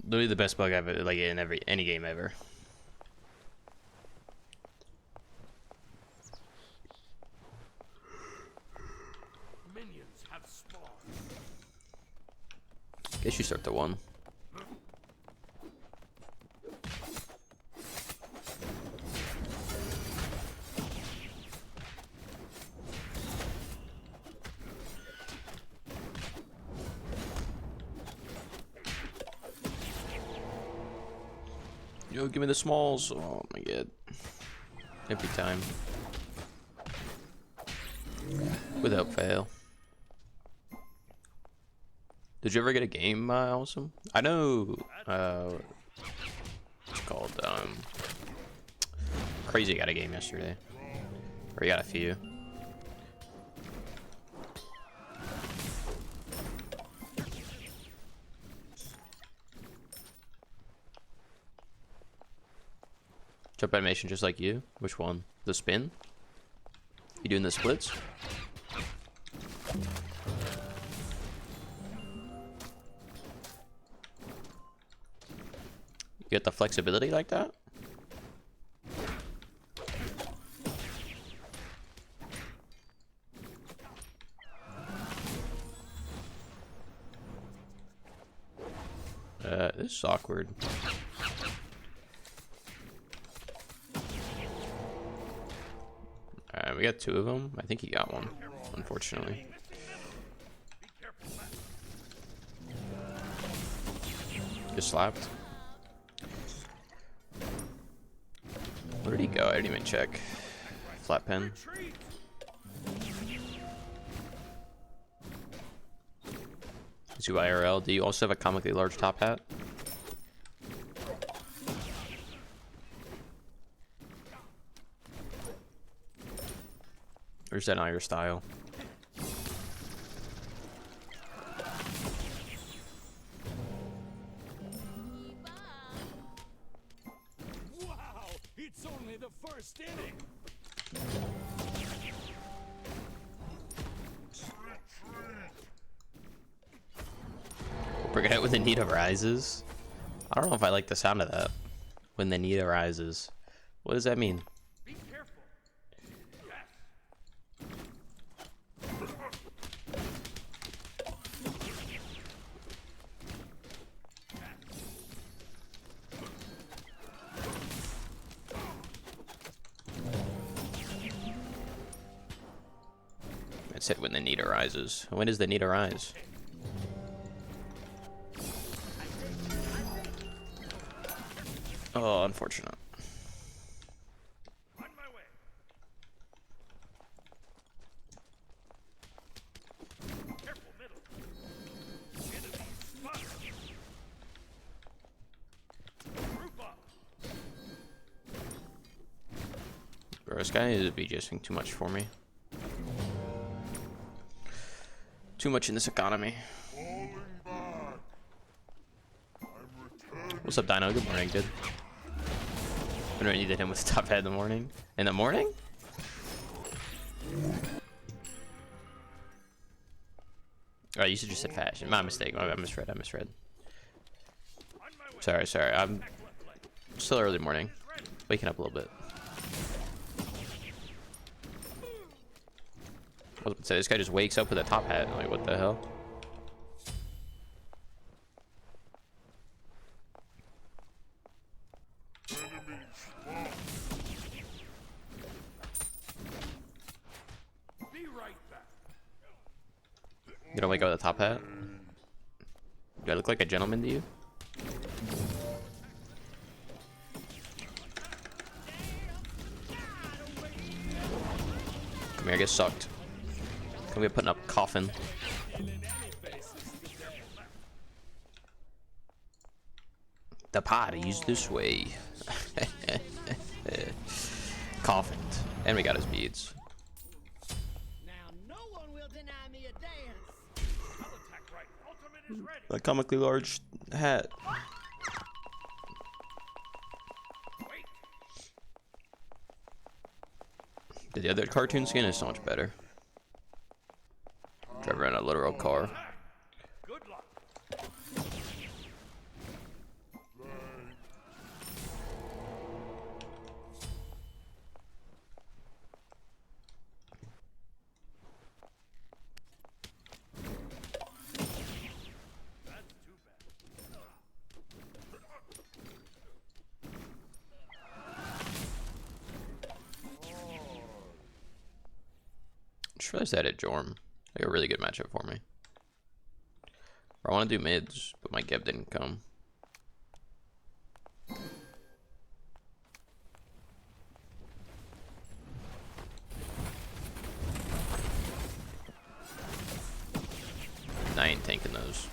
Literally the best bug I've like in any game ever. Minions have spawned. Guess you start the one. Yo, give me the smalls. Oh my god. Every time. Without fail. Did you ever get a game, Awesome? I know, it's called, Crazy got a game yesterday. Or he got a few. Jump animation just like you. Which one? The spin? You doing the splits? You get the flexibility like that? This is awkward. We got two of them. I think he got one, unfortunately. Just slapped. Where did he go? I didn't even check. Flat pen. Let's do IRL. Do you also have a comically large top hat? Or is that not your style? Wow, it's only the first inning. Bring it out when the need arises. I don't know if I like the sound of that. When the need arises. What does that mean? Be careful. It said when the need arises. When does the need arise? Oh, unfortunate. On my way. Careful, middle. Enemy spotted. Group up. Bro, this guy is BJ'ing too much for me. Too much in this economy. What's up, Dino? Good morning, dude. I don't needed him with top head in the morning. In the morning? Oh, you should just said fashion. My mistake. I misread. Sorry. I'm still early morning. Waking up a little bit. I was about to say, this guy just wakes up with a top hat. Like, what the hell? You don't wake up with a top hat? Do I look like a gentleman to you? Come here, I get sucked. Come here, putting up Coffin. The party's this way. Coffin. And we got his beads. A comically large hat. The other cartoon skin is so much better. Drive around a literal car. just realized I had a Jorm. Like a really good matchup for me. Or I want to do mids, but my Geb didn't come. I ain't tanking those.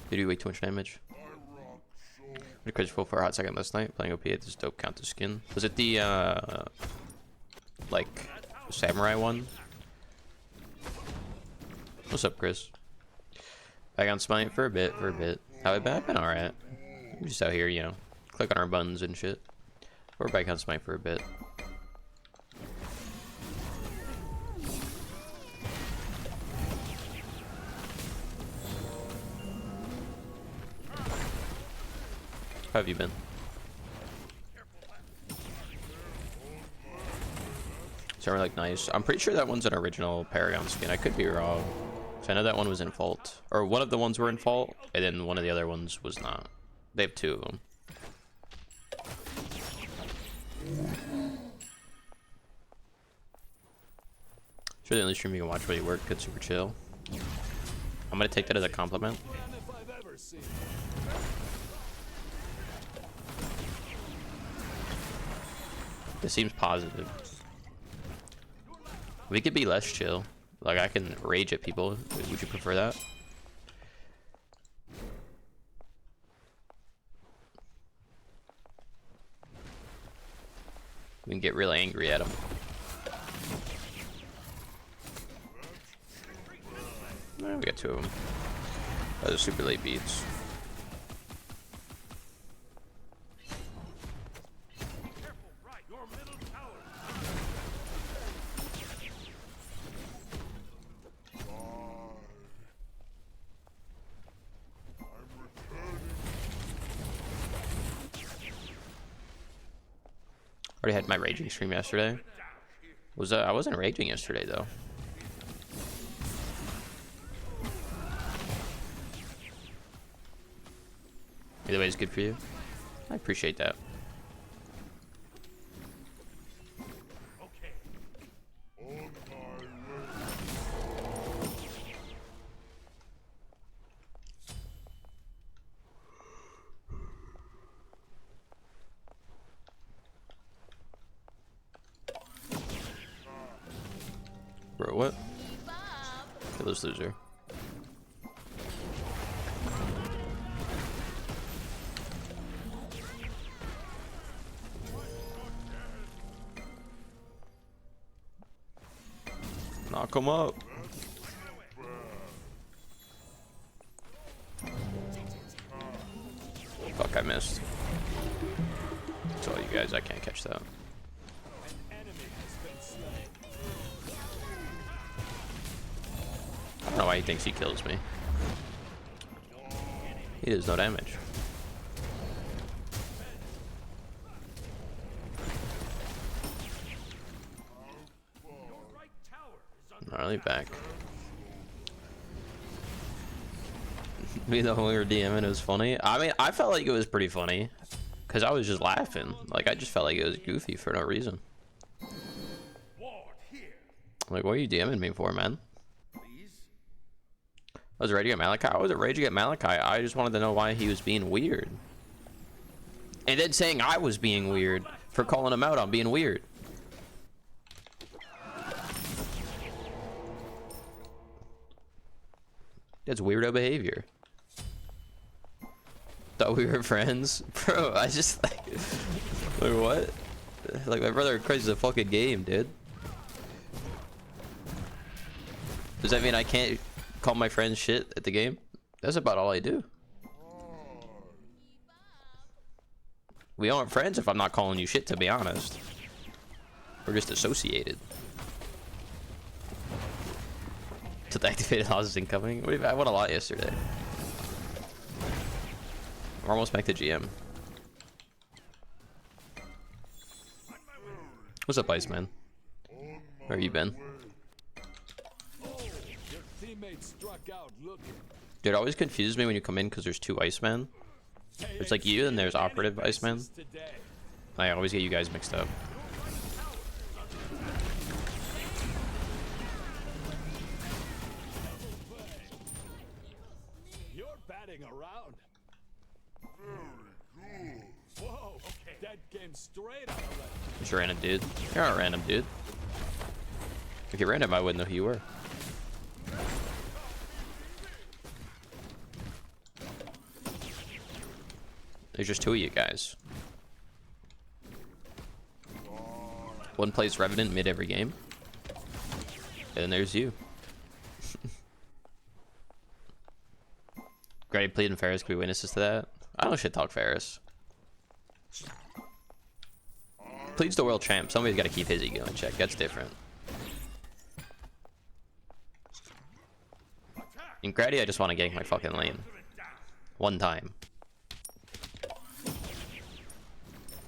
Did you way too much damage? I crazy full for a hot second last night playing OP at this dope counter skin. Was it the like samurai one? What's up, Chris? Back on Smite for a bit, How have I been? Alright. I'm just out here, you know, click on our buttons and shit. We're back on Smite for a bit. How have you been? Sorry, like nice. I'm pretty sure that one's an original Paragon skin. I could be wrong. So I know that one was in fault, or one of the ones were in fault, and then one of the other ones was not. They have two of them. It's really the only stream you can watch while you work. Good, super chill. I'm gonna take that as a compliment. It seems positive. We could be less chill. Like, I can rage at people. Would you prefer that? We can get really angry at them. We got two of them. Those are super late beats. Already had my raging stream yesterday. I wasn't raging yesterday though. Either way is good for you. I appreciate that. Bro, what? Kill this loser. Knock him up. Fuck, I missed. It's all you guys, I can't catch that. I don't know why he thinks he kills me. He does no damage. Not really back. Me though, when we were DMing, it was funny. I mean, I felt like it was pretty funny because I was just laughing. Like, I just felt like it was goofy for no reason. Like, what are you DMing me for, man? I was raging at Malachi. I wasn't raging at Malachi. I just wanted to know why he was being weird. And then saying I was being weird for calling him out on being weird. That's weirdo behavior. Thought we were friends? Bro, I just like what? Like, my brother crazy a fucking game, dude. Does that mean I can't call my friends shit at the game? That's about all I do. We aren't friends if I'm not calling you shit, to be honest. We're just associated. To the activated houses incoming. I won a lot yesterday. We're almost back to GM. What's up, Iceman? Where have you been? Dude, it always confuses me when you come in because there's two Icemen. There's like you and there's Operative Iceman. I always get you guys mixed up. You're batting around. Whoa, okay. That came straight out of it. Just random dude. You're not a random dude. If you're random, I wouldn't know who you were. There's just two of you guys. One plays Revenant mid every game. And then there's you. Grady Plead and Ferris could be witnesses to that. I don't shit talk Ferris. Plead's the world champ. Somebody's got to keep his ego in check. That's different. In Grady, I just want to gank my fucking lane. One time.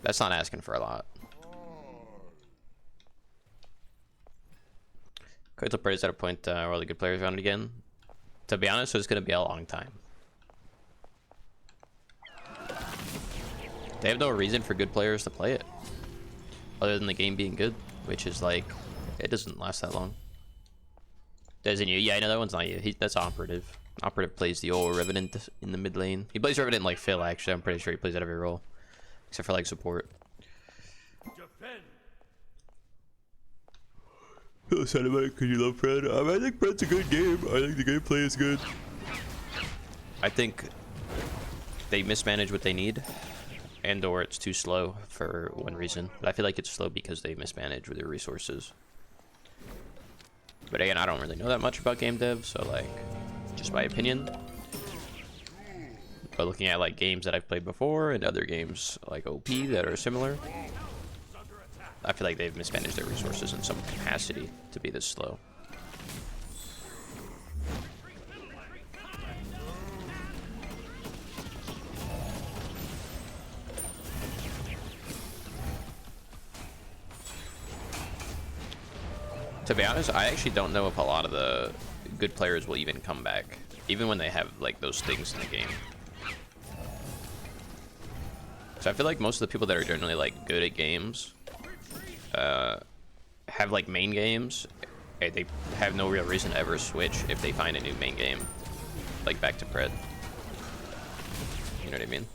That's not asking for a lot. Crystal Praise at a point where all the good players around it again. To be honest, it's going to be a long time. They have no reason for good players to play it. Other than the game being good. Which is like, it doesn't last that long. Doesn't you? Yeah, I know that one's not you. That's Operative. Operative plays the old Revenant in the mid lane. He plays Revenant like Phil, actually. I'm pretty sure he plays at every role. Except for like support. Defend. Hello, Cinematic, because you love Fred. I think Fred's a good game. I think the gameplay is good. I think they mismanage what they need. And or it's too slow for one reason. But I feel like it's slow because they mismanage with their resources. But again, I don't really know that much about game dev, so like, just my opinion. But looking at like games that I've played before and other games like OP that are similar, I feel like they've mismanaged their resources in some capacity to be this slow. To be honest, I actually don't know if a lot of the good players will even come back, even when they have like those things in the game. So I feel like most of the people that are generally like good at games have like main games. They have no real reason to ever switch if they find a new main game, like back to Pred. You know what I mean?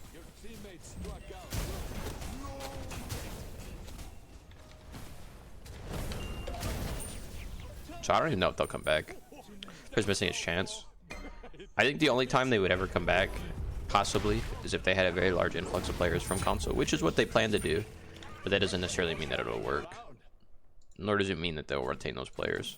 So I don't even know if they'll come back. There's missing his chance. I think the only time they would ever come back, possibly, is if they had a very large influx of players from console, which is what they plan to do. But that doesn't necessarily mean that it'll work. Nor does it mean that they'll retain those players.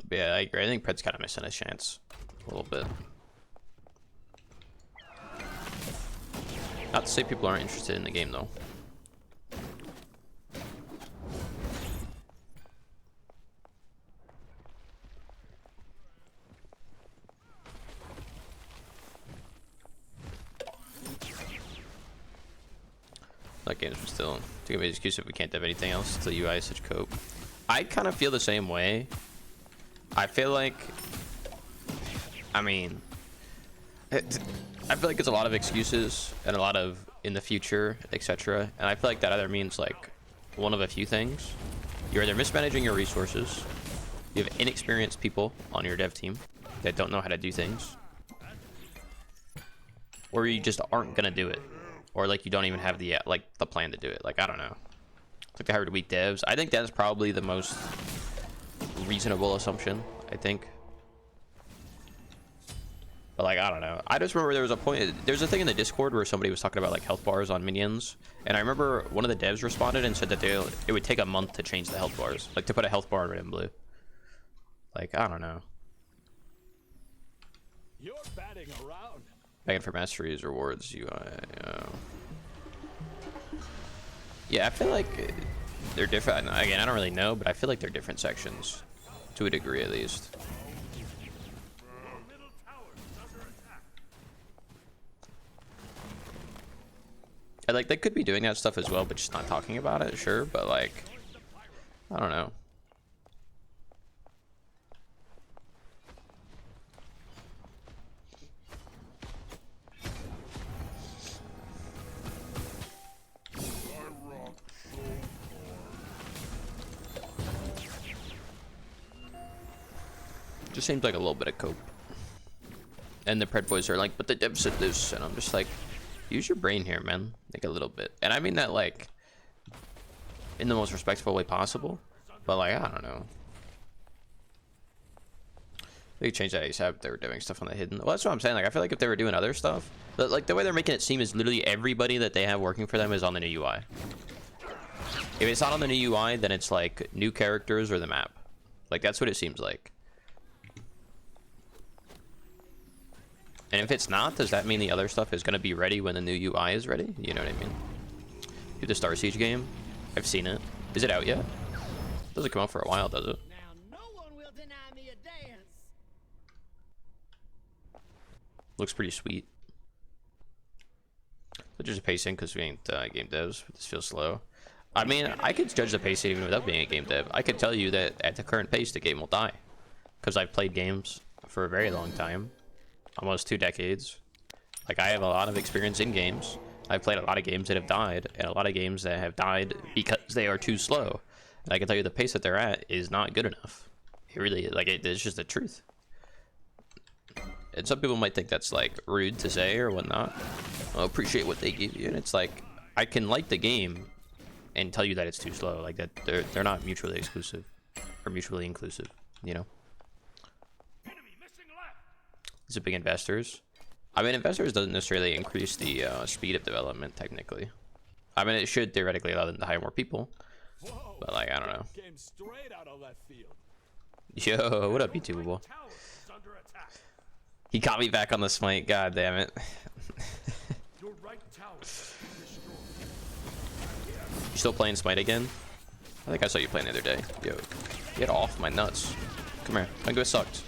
But yeah, I agree. I think Pred's kind of missing his chance a little bit. Not to say people aren't interested in the game, though. That game's still to give me an excuse if we can't have anything else. The UI is such cope. I kind of feel the same way. I feel like, I mean, I feel like it's a lot of excuses and a lot of in the future, etc. And I feel like that either means like one of a few things. You're either mismanaging your resources, you have inexperienced people on your dev team that don't know how to do things, or you just aren't gonna do it, or like you don't even have the the plan to do it. Like, I don't know. It's like they hired weak devs. I think that's probably the most reasonable assumption, I think. But like, I don't know. I just remember there was a point, there's a thing in the Discord where somebody was talking about like health bars on minions, and I remember one of the devs responded and said that it would take a month to change the health bars, like to put a health bar in red and blue. Like, I don't know. You're batting around. Begging for masteries, rewards, UI. Yeah, I feel like they're different. Again, I don't really know, but I feel like they're different sections, to a degree at least. And like, they could be doing that stuff as well, but just not talking about it, sure. But like, I don't know. Just seems like a little bit of cope. And the Pred boys are like, but the dev said this, and I'm just like, use your brain here, man. Like a little bit. And I mean that like in the most respectful way possible. But like, I don't know. They could change that ASAP if they were doing stuff on the hidden. Well, that's what I'm saying. Like, I feel like if they were doing other stuff, but like the way they're making it seem is literally everybody that they have working for them is on the new UI. If it's not on the new UI, then it's like new characters or the map. Like that's what it seems like. And if it's not, does that mean the other stuff is going to be ready when the new UI is ready? You know what I mean? Do the Star Siege game? I've seen it. Is it out yet? Doesn't come out for a while, does it? Now no one will deny me a dance. Looks pretty sweet. But just a pacing because we ain't game devs. This feels slow. I mean, I could judge the pacing even without being a game dev. I could tell you that at the current pace, the game will die. Because I've played games for a very long time. Almost 2 decades. Like, I have a lot of experience in games. I've played a lot of games that have died, and a lot of games that have died because they are too slow. And I can tell you the pace that they're at is not good enough. It really, like, it's just the truth. And some people might think that's, like, rude to say or whatnot. I'll appreciate what they give you. And it's like, I can like the game and tell you that it's too slow. Like, that they're not mutually exclusive or mutually inclusive, you know? These are big investors. I mean, investors doesn't necessarily increase the speed of development, technically. I mean, it should theoretically allow them to hire more people. Whoa, but, like, I don't know. came straight out of left field. Yo, what up, YouTubeable? He got me back on the Smite. God damn it. Your right tower is destroyed. You still playing Smite again? I think I saw you playing the other day. Yo, get off my nuts. Come here. My go sucked.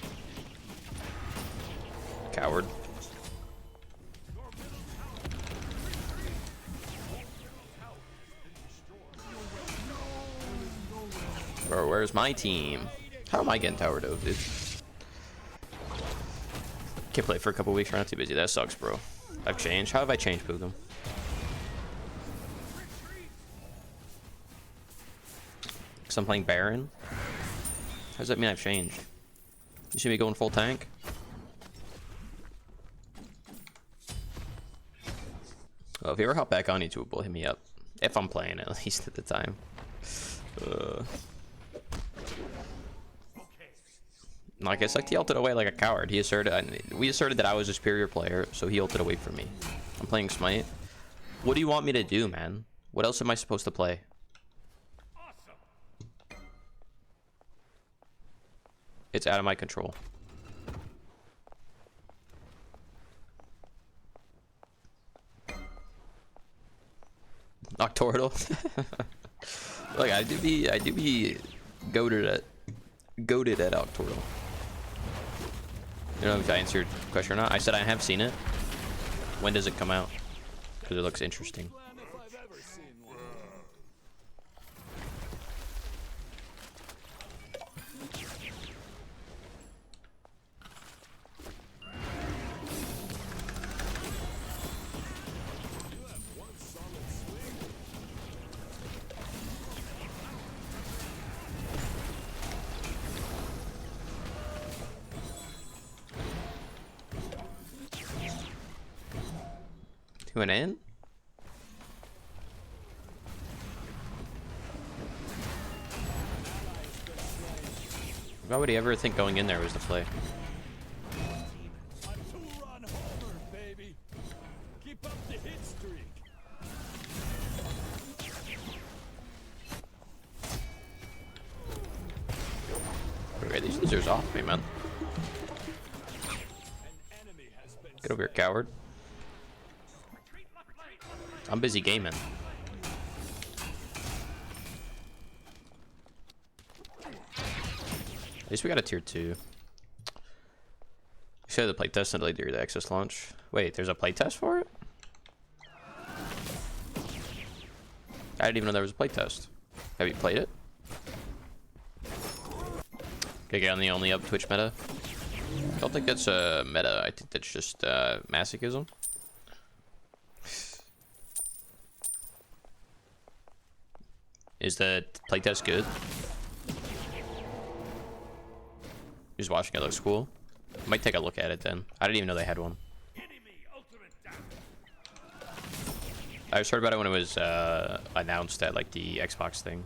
Coward. Bro, where's my team? How am I getting towered over, dude? Can't play for a couple weeks. We're not too busy. That sucks, bro. I've changed. How have I changed, Boogum? Because I'm playing Baron? How does that mean I've changed? You see me going full tank? Well, if you ever hop back on YouTube, will hit me up. If I'm playing, at least at the time. Like, I sucked, he ulted away like a coward. He asserted, we asserted that I was a superior player, so he ulted away from me. I'm playing Smite. What do you want me to do, man? What else am I supposed to play? Awesome. It's out of my control. Nocturnal. Look, I do be goated at Nocturnal. You know if I answered your question or not. I said I have seen it. When does it come out? Because it looks interesting. To an end? Why would he ever think going in there was the play? Okay, these losers off me, man. Get over here, coward. I'm busy gaming. At least we got a tier 2. You said the playtest until during the access launch. Wait, there's a playtest for it? I didn't even know there was a playtest. Have you played it? Okay, get on the only up Twitch meta. I don't think that's a meta. I think that's just masochism. Is the playtest good? Just watching it looks cool. Might take a look at it then. I didn't even know they had one. I just heard about it when it was announced at like the Xbox thing.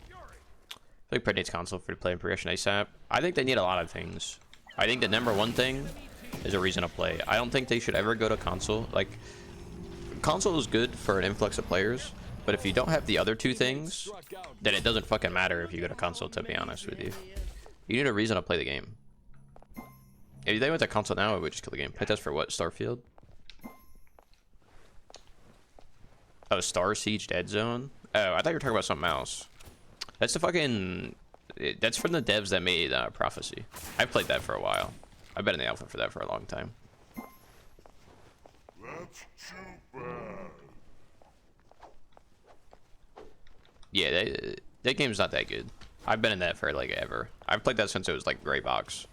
I think Predate's console for the play and progression ASAP. I think they need a lot of things. I think the #1 thing is a reason to play. I don't think they should ever go to console. Like, console is good for an influx of players, but if you don't have the other two things, then it doesn't fucking matter if you go to console, to be honest with you. You need a reason to play the game. If they went to console now, it would just kill the game. Play test for what? Starfield? Oh, Star Siege Dead Zone? Oh, I thought you were talking about something else. That's the fucking... That's from the devs that made Prophecy. I've played that for a while. I've been in the alpha for that for a long time. That's too bad. Yeah, that game's not that good. I've been in that for like ever. I've played that since it was like gray box.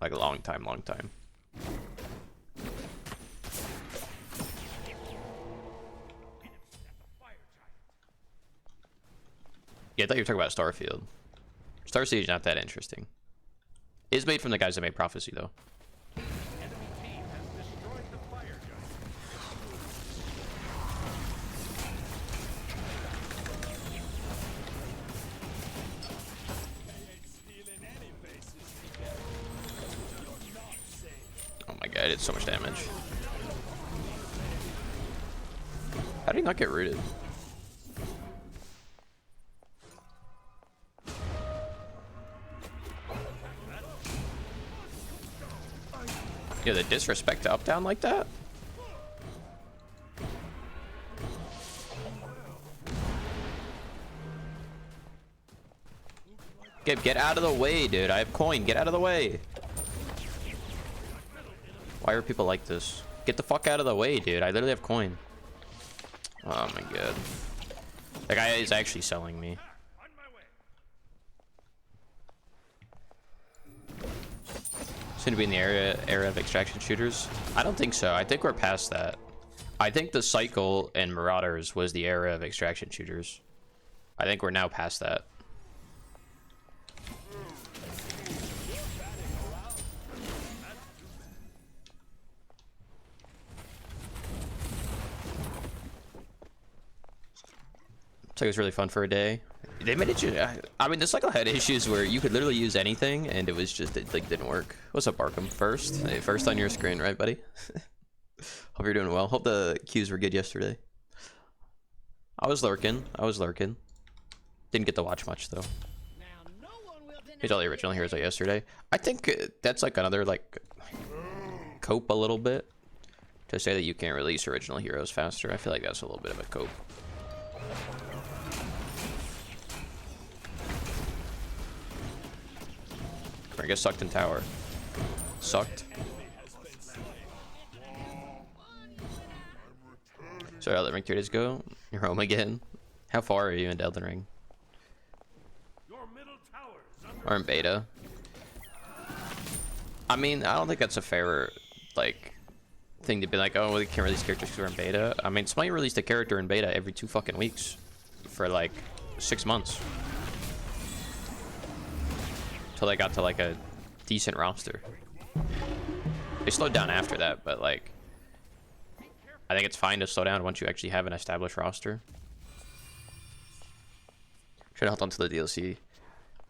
Like a long time, long time. Yeah, I thought you were talking about Starfield. Star Siege not that interesting. It's made from the guys that made Prophecy though. Oh my god, it's so much damage. How did he not get rooted? Yeah, the disrespect to up down like that? Get out of the way, dude. I have coin. Get out of the way. Why are people like this? Get the fuck out of the way, dude. I literally have coin. Oh my god. That guy is actually selling me. Seem to be in the era of extraction shooters. I don't think so. I think we're past that. I think the cycle and Marauders was the era of extraction shooters. I think we're now past that. It's like it was really fun for a day. They made it. I mean, the cycle had issues where you could literally use anything, and it was just it like didn't work. What's up, Arkham? First, hey, first on your screen, right, buddy? Hope you're doing well. Hope the queues were good yesterday. I was lurking. Didn't get to watch much though. Here's all the original heroes like yesterday. I think that's like another like cope a little bit to say that you can't release original heroes faster. I feel like that's a little bit of a cope. I get sucked in tower. Sucked. Sorry, I'll let Ring 3 days go. You're home again. How far are you in Elden Ring? Or in beta? I mean, I don't think that's a fair, like, thing to be like, oh, we can't release characters because we're in beta. I mean, Smite released a character in beta every 2 fucking weeks for like 6 months. Until they got to like a decent roster. They slowed down after that, but like I think it's fine to slow down once you actually have an established roster. Should have held on to the DLC.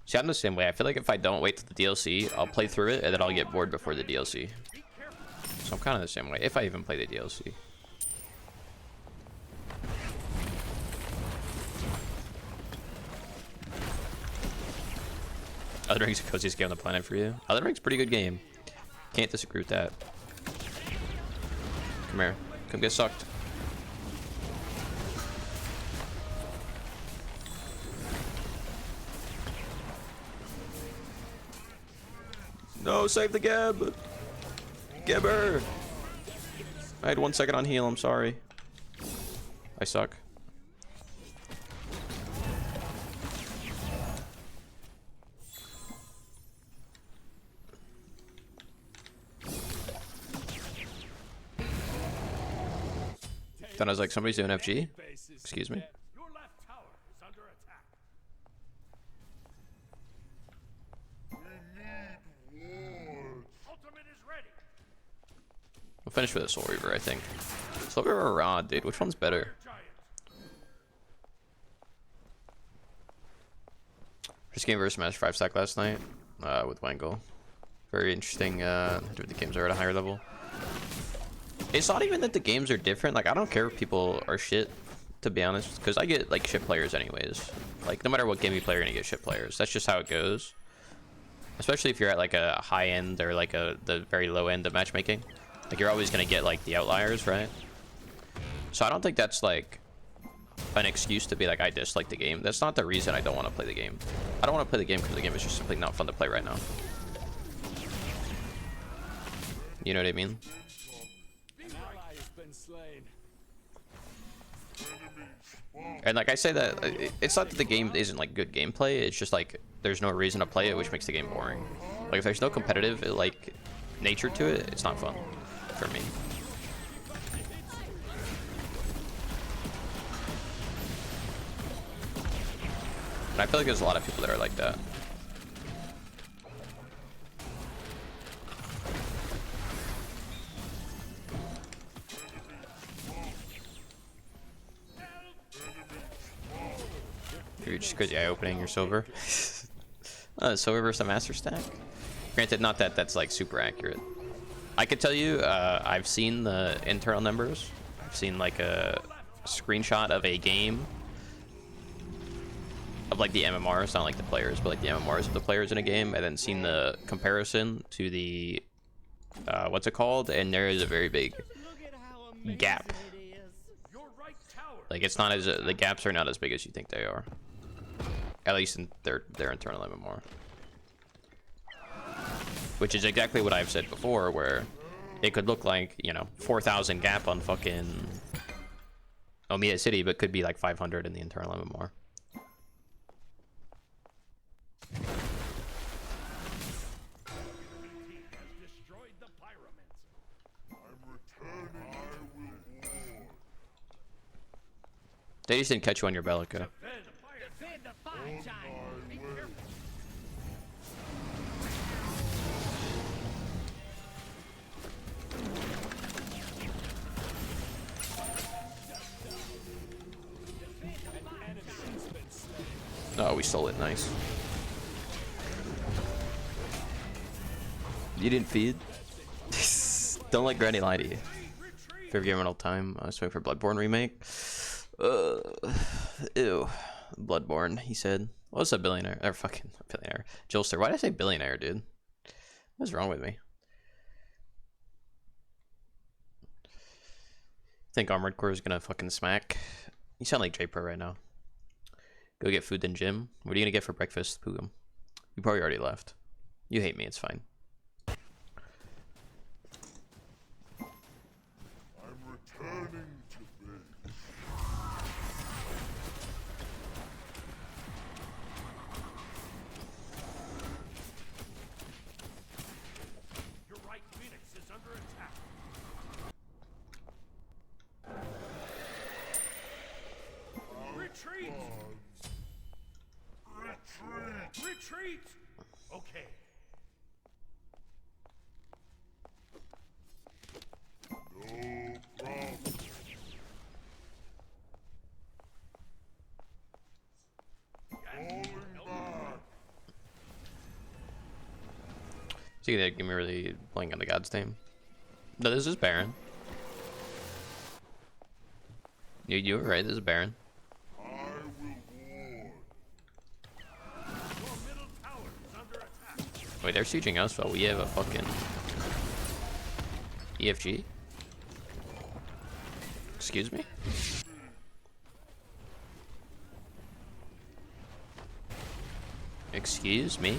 See, I'm the same way. I feel like if I don't wait till the DLC, I'll play through it and then I'll get bored before the DLC. So I'm kind of the same way, if I even play the DLC. Elden Ring's the coziest game on the planet for you. Elden Ring's a pretty good game. Can't disagree with that. Come here. Come get sucked. No, save the Geb! Gebber! I had 1 second on heal, I'm sorry. I suck. Then I was like, somebody's doing FG? Excuse me? finish with a Soul Reaver, I think. Soul Reaver or Rod, dude. Which one's better? First game versus Smash 5 stack last night with Wangle. Very interesting. The games are at a higher level. It's not even that the games are different. Like, I don't care if people are shit, to be honest, because I get like shit players anyways. Like, no matter what game you play, you're gonna get shit players. That's just how it goes. Especially if you're at like a high end or like the very low end of matchmaking. Like, you're always gonna get like the outliers, right? So I don't think that's like an excuse to be like, I dislike the game. That's not the reason I don't want to play the game. I don't want to play the game because the game is just simply not fun to play right now. You know what I mean? And like I say that, it's not that the game isn't like good gameplay, it's just like there's no reason to play it, which makes the game boring. Like, if there's no competitive like nature to it, it's not fun for me. And I feel like there's a lot of people that are like that. You're just because you're opening your silver. Silver versus a master stack. Granted, not that that's like super accurate. I could tell you, I've seen the internal numbers. I've seen like a screenshot of a game of like the MMRs, not like the players, but like the MMRs of the players in a game, and then seen the comparison to the what's it called, and there is a very big gap. Like, it's not as the gaps are not as big as you think they are. At least in their internal MMR. Which is exactly what I've said before, where it could look like, you know, 4,000 gap on fucking Omiya City, but could be like 500 in the internal MMR. They just didn't catch you on your Bellica. Oh, we stole it. Nice. You didn't feed? Don't let Granny lie to you. Favorite game in all time? I was waiting for Bloodborne remake. Ew. Bloodborne, he said. What's a billionaire? Or fucking billionaire. Jolster. Why did I say billionaire, dude? What's wrong with me? Think Armored Core is gonna fucking smack? You sound like J-Pro right now. Go get food in gym. What are you gonna get for breakfast, Pugum? You probably already left. You hate me, it's fine. I'm returning to base. Your right Phoenix is under attack. Retreat! Retreat! Retreat! Okay. No problem. Falling back. So you give me really playing on the God's name. No, this is Baron. You were right, this is Baron. I will ward. Your middle tower is under attack. Wait, they're sieging us, but we have a fucking EFG? Excuse me? Excuse me?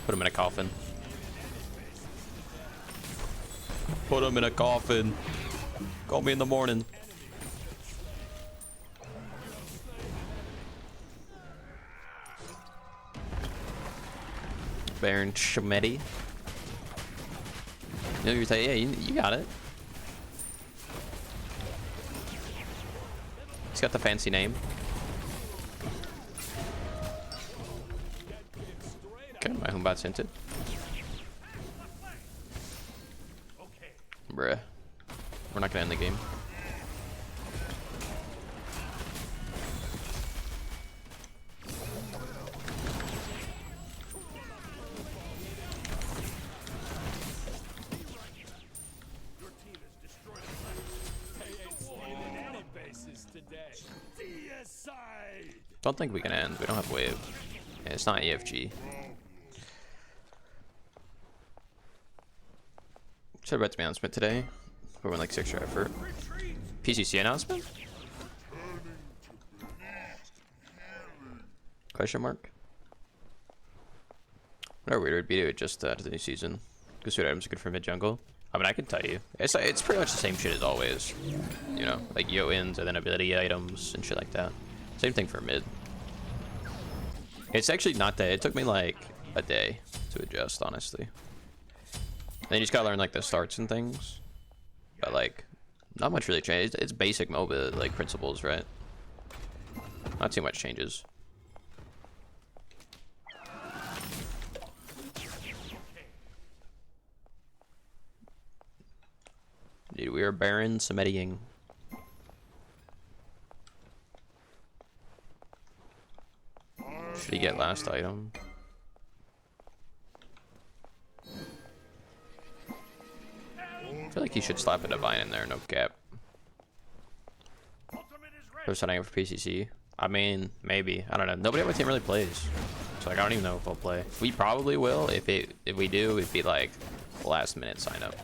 Put him in a coffin. Put him in a coffin. Call me in the morning. Baron Samedi. You know, you're saying, yeah, you got it. He's got the fancy name. Okay, my Humbot's hinted. Bruh. We're not gonna end the game. Don't think we can end. We don't have wave. Yeah, it's not EFG. Should about to be announcement today. We went like 6 effort. PCC announcement? Question mark? Whatever weird it would be to adjust to the new season. Because what items are good for mid jungle. I mean, I can tell you. It's pretty much the same shit as always. You know, like yo-ins and then ability items and shit like that. Same thing for mid. It's actually not that. It took me like a day to adjust, honestly. And then you just gotta learn like the starts and things. But like, not much really changed. It's basic MOBA like principles, right? Not too much changes. Dude, we are Baron Samedi. Should he get last item? I feel like he should slap a divine in there, no cap. They're setting up for PCC. I mean, maybe. I don't know. Nobody on my team really plays. So like, I don't even know if we'll play. We probably will. If we do, it'd be like last minute sign up.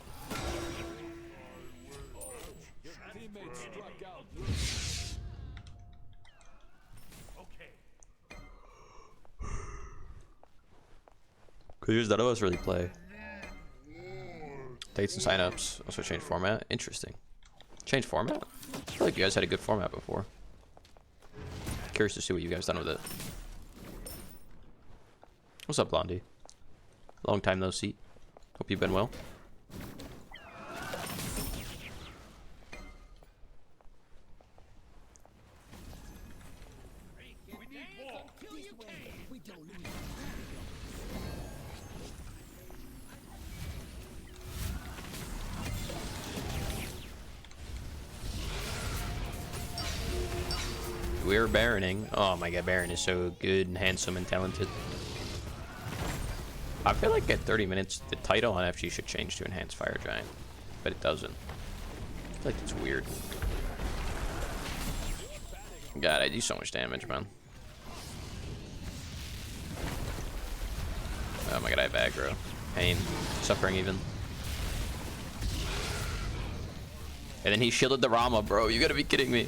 Cause none of us really play. Dates and signups. Also change format. Interesting. Change format? I feel like you guys had a good format before. Curious to see what you guys done with it. What's up, Blondie? Long time no see. Hope you've been well. We're Baroning. Oh my god, Baron is so good and handsome and talented. I feel like at 30 minutes, the title on FG should change to Enhanced Fire Giant, but it doesn't. I feel like it's weird. God, I do so much damage, man. Oh my god, I have aggro. Pain. Suffering even. And then he shielded the Rama, bro. You gotta be kidding me.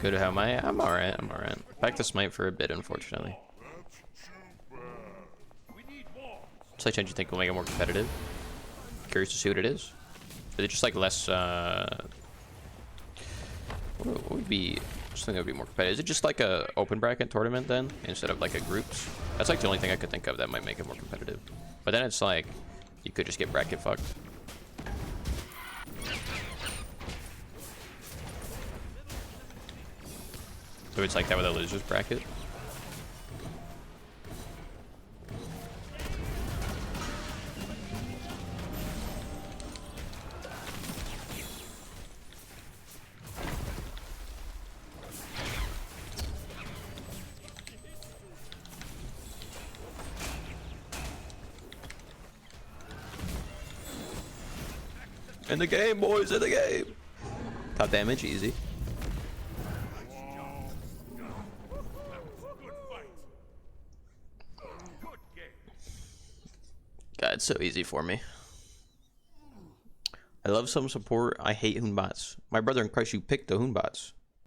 Good, how am I? I'm alright, I'm alright. Back to Smite for a bit, unfortunately. Slight change you think will make it more competitive? Curious to see what it is. Is it just like less, what would be something that would be more competitive? Is it just like a open bracket tournament then, instead of like a groups? That's like the only thing I could think of that might make it more competitive. But then it's like, you could just get bracket fucked. So it's like that with a losers bracket. In the game, boys, in the game. Top damage, easy. God, it's so easy for me. I love some support. I hate Hoonbots. My brother in Christ, you picked the Hoonbots.